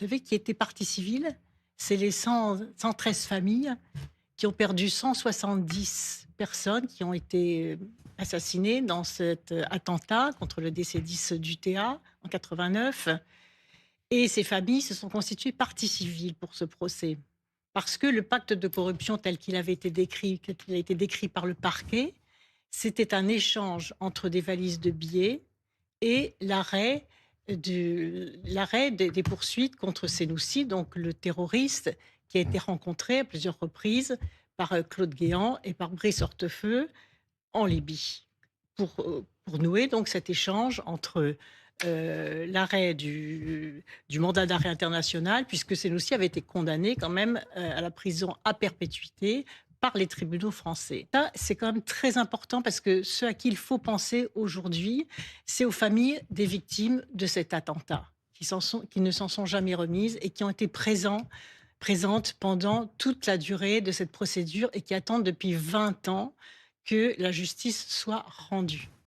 savez qui était partie civile? C'est les 113 familles qui ont perdu 170 personnes qui ont été assassinées dans cet attentat contre le DC-10 d'UTA en 89. Et ces familles se sont constituées partie civile pour ce procès. Parce que le pacte de corruption tel qu'il avait été décrit, qu'il a été décrit par le parquet, c'était un échange entre des valises de billets et l'arrêt des poursuites contre Senoussi, donc le terroriste qui a été rencontré à plusieurs reprises par Claude Guéant et par Brice Hortefeux en Libye pour nouer donc cet échange entre l'arrêt du mandat d'arrêt international, puisque Senoussi avait été condamné quand même à la prison à perpétuité par les tribunaux français. Ça, c'est quand même très important parce que ce à qui il faut penser aujourd'hui, c'est aux familles des victimes de cet attentat, qui ne s'en sont jamais remises et qui ont été présentes pendant toute la durée de cette procédure et qui attendent depuis 20 ans que la justice soit rendue.